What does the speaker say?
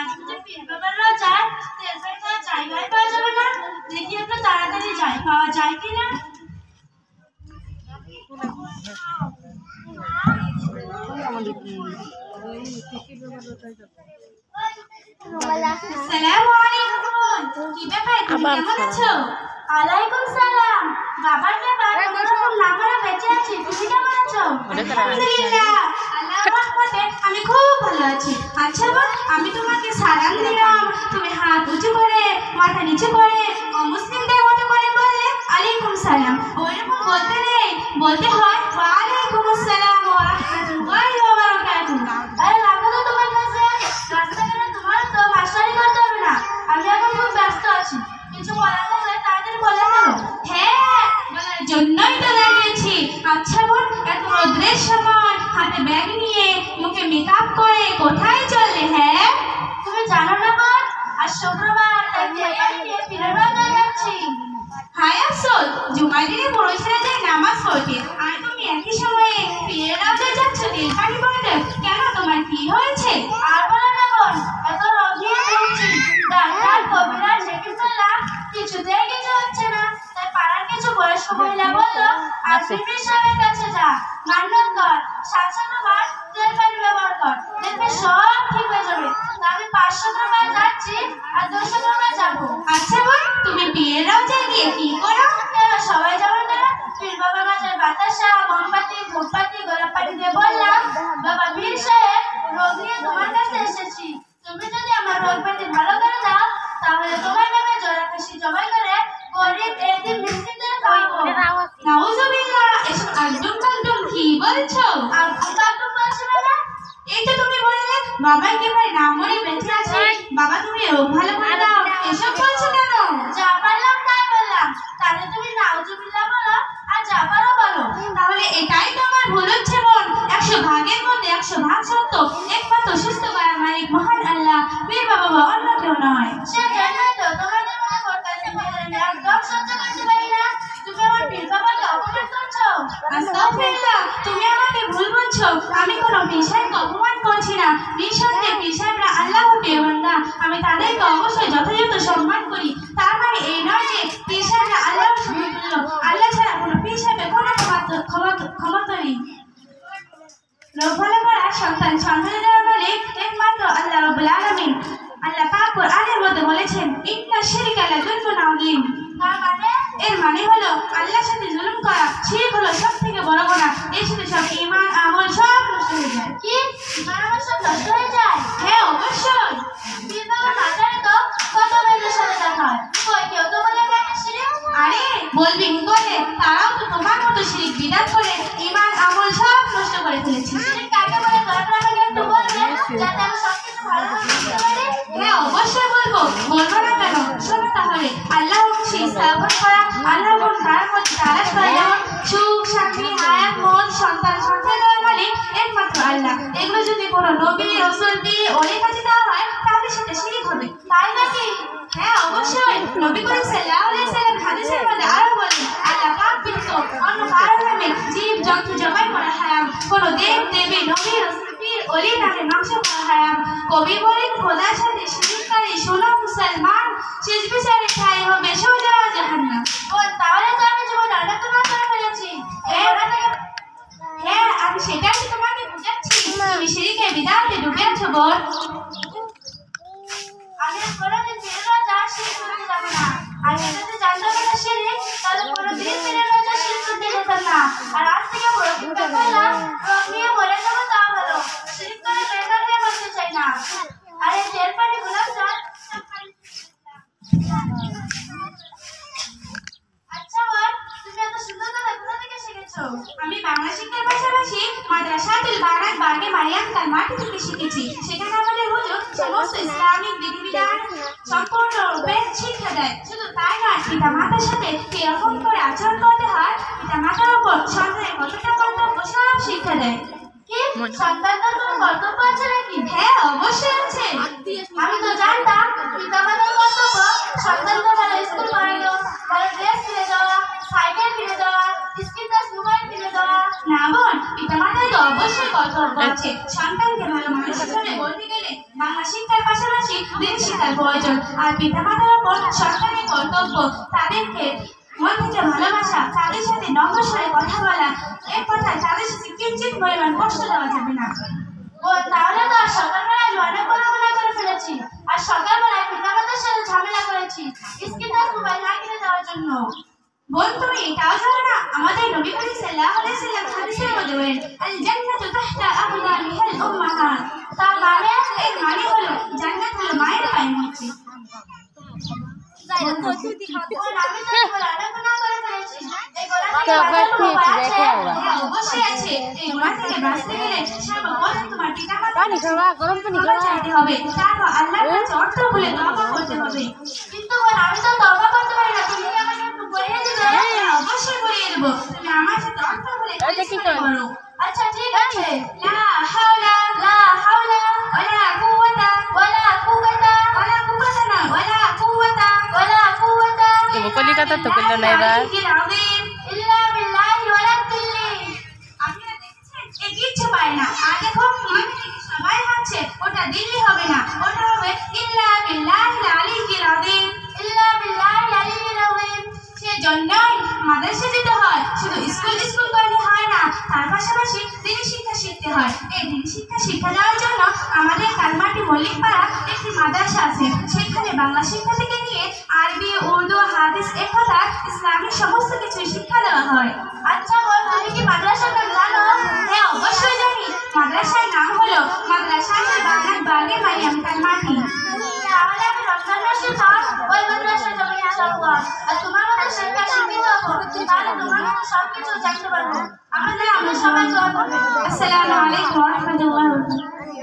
আজকে যে পীর বাবারা যায় এরপরে তো জায়গায় পাওয়া যাবে না। দেখি একটু তাড়াতাড়ি যাই, পাওয়া যায় কিনা। আসসালামু আলাইকুম, কি ব্যাপার, তুমি কেমন আছো? ওয়ালাইকুম সালাম। বাবার ব্যাপার কোনরকম না করে বেঁচে আছি, তুমি কেমন আছো? আলহামদুলিল্লাহ, আল্লাহর রহমতে আমি খুব ভালো আছি। আচ্ছা বোন, আমি তোমাকে সালাম দিলাম, তুমি হাত উঁচু করে মাথা নিচু করে অমুসলিমদের মতো করে বললে আলাইকুম সালাম। ওইরকম বলতে নেই, বলতে হয় ওয়ালাইকুম আসসালাম ওয়া রাহমাতুল্লাহি ওয়া বারাকাতুহু। আরে রাখো তো তোমার কাছে, রাস্তাঘাটে তোমার তো মাস্টারি করতে হবে না। আমি এখন খুব ব্যস্ত আছি, কিছু বলার থাকলে তাড়াতাড়ি বলে ফেলো। হ্যাঁ, বলার জন্যই তো দাঁড়িয়েছি। আচ্ছা বোন, এত রোদ্রের সময় হাতে ব্যাগ নিয়ে মুখে মেকআপ করে কোথায় চললে? হ্যাঁ, তুমি জানো না বোন, আজ শুক্রবার, তাই পীরের বাড়িতে যাচ্ছি। হায় আফসোস, জুমার দিনে বড় ছেলেদের নামাজ পড়তে আর তুমি একই সময়ে পীরের বাড়িতে যাচ্ছ তেল পানি পড়তে। কেন, তোমার কি হয়েছে? আর বলো না বোন, এত রোগ নিয়ে ঘুরছি, ডাক্তার কবিরাজ রেখে ফেললাম, কিছুতেই কিছু হচ্ছে না। তাই পাড়ার কিছু বয়স্ক মহিলা বললো আপনি পীর সাহেবের কাছে যা, মান্নত কর, 700 বার তেল পানি ব্যবহার কর, দেখবে সব ঠিক হয়ে যাবে। তা আমি 500 বার যাচ্ছি আর 200 বার যাবো। আচ্ছা বোন, তুমি পীরের রওজায় গিয়ে কি করো? কেন, সবাই যাবে না? পীর বাবার কাছে বাতাসা, মোমবাতি, ধূপবাতি, গোলাপ পানি দিয়ে বললাম বাবা পীর সাহেব, রোগ নিয়ে তোমার কাছে এসেছি, তুমি যদি আমার রোগ ব্যাধি ভালো করে দাও তাহলে তোমার নামে জোড়া খাসি জবাই করে গরিব এতিম মিসকিনদের খাওয়াবো। নাউজুবিল্লাহ, এসব আজব ফাজব কি বলছো? আজব ফাজব বলছো না? এই যে তুমি বললে বাবা একেবারে না মরে বেঁচে আছে, বাবা তুমি রোগ ভালো করে দাও, এসব বলছো কেন? যা পারলাম তাই বললাম, তাহলে তুমি নাউজুবিল্লাহ বলো আর যা পারো বলো। তাহলে এটাই তোমার ভুল হচ্ছে বোন, 100 ভাগের মধ্যে 100 ভাগ সত্য। একমাত্র সুস্থ করার মালিক মহান আল্লাহ, পীর বাবা বা অন্য কেউ নয়। সে জানাই তো তোমাদের মনে করতেছে একদম সহ্য করতে পারি না। তুমি আমার পীর বাবাকে অপমান করছো। আস্তাগফিরুল্লাহ, তুমি আমাকে ভুল বলছো, আমি কোনো পীর সাহেবকে অপমান করছি না। নিঃসন্দেহে পীর সাহেবরা আল্লাহর প্রিয় বান্দা, আমি তাদেরকে অবশ্যই যথাযথ সম্মান করি। তার মানে এই নয় যে পীর সাহেবরা আল্লাহর সমতুল্য, আল্লাহ ছাড়া কোনো পীর সাহেবের কোনো ক্ষমতা নেই। রোগ ভালো করার সন্তান দেওয়ার মালিক একমাত্র আল্লাহ রাব্বুল আলামিন। আল্লাহ পাক কোরআনের মধ্যে বলেছেন ইন্না শিরকা লাযুলমুন আযীম। তার মানে, এর মানে হলো আল্লাহর সাথে জুলুম করা, শিরক হলো সবথেকে বড় গুনাহ। এর সাথে সব ঈমান আমল সব নষ্ট হয়ে যায়। কি ঈমান আমল সব নষ্ট হয়ে যায়? হ্যাঁ অবশ্যই। পীর বাবা মাজারে তো কত মেয়েদের সাথে দেখা হয়, কই কেউ তো বলে না এটা শিরক। আরে বলবি কি করে, তারাও তো তোমার মতো শিরক বিদআত করে ঈমান আমল সব নষ্ট করে ফেলেছে। শিরক কাকে বলে দয়া করে আমাকে একটু বলবেন, যাতে আমি সবকিছু ভালোভাবে বুঝতে পারি। হ্যাঁ অবশ্যই বলবো, বলবো না কেন, শোনো তাহলে। আল্লাহর খুশি স্থাপন করা, আল্লাহর গুণ তার মধ্যে তালাশ করা, যেমন সুখ শান্তি হায়াত মত সন্তান দেওয়ার মালিক একমাত্র আল্লাহ। এগুলো যদি কোনো নবী রাসূল পীর ওলির কাছে দেওয়া হয় তাহলে সেটা শিরক হবে। তাই নাকি? হ্যাঁ অবশ্যই। নবী করিম সাল্লাল্লাহু আলাইহি ওয়াসাল্লাম হাদিসের মধ্যে আরো বলেন আল্লাহ পাক ব্যতীত অন্য কারো নামে জীব জন্তু জবাই করা হারাম, কোনো দেব দেবী নবী রাসূল পীর ওলির নামে মাংস খাওয়া হারাম। কবি বলেন খোদার সাথে শিরককারী শোনো মুসলমান, শেষ বিচারে ঠাঁই হবে সোজা জাহান্নাম। তাহলে তো আমি জীবন অনেক গুনাহ করে ফেলেছি। হ্যাঁ আমি সেটাই তোমাকে বুঝাচ্ছি, তুমি শিরকে বিদআতে ডুবে আছো বোন। আমি কোনোদিন পীরের রওজা শিরক করতে যাব না। আর যদি জানতাম না শিরক, তাহলে কোনোদিন পীরের রওজা শিরক করতে যেতাম না। আর আজ থেকে বড় চিন্তা করলাম রোগ নিয়ে মরে যাবো তা ভালো, শিরক করে বেকার হয়ে বসতে চাই না। আরে তেল পানি গোলাপ জল। আচ্ছা বোন, তুমি এত সুন্দর কথা কোথা থেকে শিখেছো? আমি বাংলা শিক্ষার পাশাপাশি মাদ্রাসাতুল বানাত বাগে মারিয়াম কালমাটি থেকে শিখেছি। সেখানে আমাদের হুজুর সমস্ত ইসলামিক বিধিবিধান সম্পূর্ণরূপে শিক্ষা দেয়। শুধু তাই নয়, পিতা মাতার সাথে কিরকম করে আচরণ করতে হয়, পিতা মাতার উপর সন্তানের কতটা কর্তব্য সব শিক্ষা দেয়। কি সন্তানদের কোনো কর্তব্য আছে নাকি? হ্যাঁ অবশ্যই আছে। আমি তো জানতাম পিতা মাতার কর্তব্য সন্তানদের ভালো স্কুল পড়ানো, ভালো ড্রেস কিনে দেওয়া, সাইকেল কিনে দেওয়া, স্ক্রিন টাচ মোবাইল কিনে দেওয়া। না বোন, পিতা মাতার তো অবশ্যই কর্তব্য আছে। সন্তানকে ভালো মানুষ হিসেবে বলতে গেলে বাংলা শিক্ষার পাশাপাশি দিন শিক্ষার প্রয়োজন। আর পিতামাতার উপর সরকারের কর্তব্য তাদেরকে মন থেকে ভালোবাসা, তাদের সাথে নম্র স্বরে কথা বলা, এক কথায় তাদের সাথে কিঞ্চিত পরিমাণ কষ্ট দেওয়া যাবে না। ও তাহলে তো আর সকালবেলায় অনেক গুণাগুণা করে ফেলেছি, আর সকালবেলায় পিতামাতার সাথে ঝামেলা করেছি স্ক্রিন টাচ মোবাইল না কিনে দেওয়ার জন্য। বোন তুমি এটাও জানো না আমাদের নবী করিম সাল্লাল্লাহু আলাইহি ওয়াসাল্লাম হাদিসের মধ্যে বলেন আল জান্নাতু তাহতা আকদামিহাল উম্মাহাত, তার মানে এর মানে হলো জান্নাত হলো মায়ের পায়ের নিচে। অবশ্যই আছে এই গুনাহ থেকে বাঁচতে গেলে সর্বপ্রথম তোমার পিতামাতার চাইতে হবে, তারপর আল্লাহর কাছে অর্থ বলে তওবা করতে হবে। কিন্তু আমি তো তওবা করতে পারি না, তুমি আমাকে একটু পড়িয়ে দিবে? অবশ্যই পড়িয়ে দেব, তুমি আমার সাথে অর্থ বলে করো। আচ্ছা ঠিক আছে। লা হাওলা ওয়ালা কুওয়াতা ওয়ালা কুওয়াতা না ওয়ালা কুওয়াতা তবু কলিকাতা তো করলো না এবার। ইল্লা বিল্লাহি ওয়ালা তিল্লি। আপনারা দেখছেন এ কিচ্ছু পায় না। আর দেখো সবাই হাঁটছে, ওটা দিল্লি হবে না, ওটা হবে ইল্লা বিল্লাহিল আলিয়্যিল আযীম। ইল্লা বিল্লাহিল আলিয়্যিল আযীম। সেজন্যই মাদ্রাসা যেতে হয়, শুধু স্কুল করলে হয় না, তার পাশাপাশি দিনী শিক্ষা শিখতে হয়। এই দিনী শিক্ষা দেওয়ার জন্য আমাদের কালমাটি মল্লিকপাড়া একটি মাদ্রাসা আছে, সেখানে বাংলা শিক্ষা থেকে নিয়ে আরবি, উর্দু, হাদিস, একথা ইসলামিক সমস্ত কিছু শিক্ষা দেওয়া হয়। আচ্ছা বল, তুমি কি মাদ্রাসার নাম জানো? হ্যাঁ অবশ্যই জানি। মাদ্রাসার নাম হলো মাদ্রাসায়ে বানাত বাগে মারিয়াম কালমাটি। তাহলে আমি রমজান মাসের পর ওই মাদ্রাসায় যাবো ইনশাআল্লাহ। আর তোমার মতো শিক্ষা শিক্ষিত হবো, তাহলে তোমার মতো সবকিছু জানতে পারবো। আমরা সবাই দোয়া করব। আসসালামু আলাইকুম ওয়া রাহমাতুল্লাহি ওয়া বারাকাতুহু।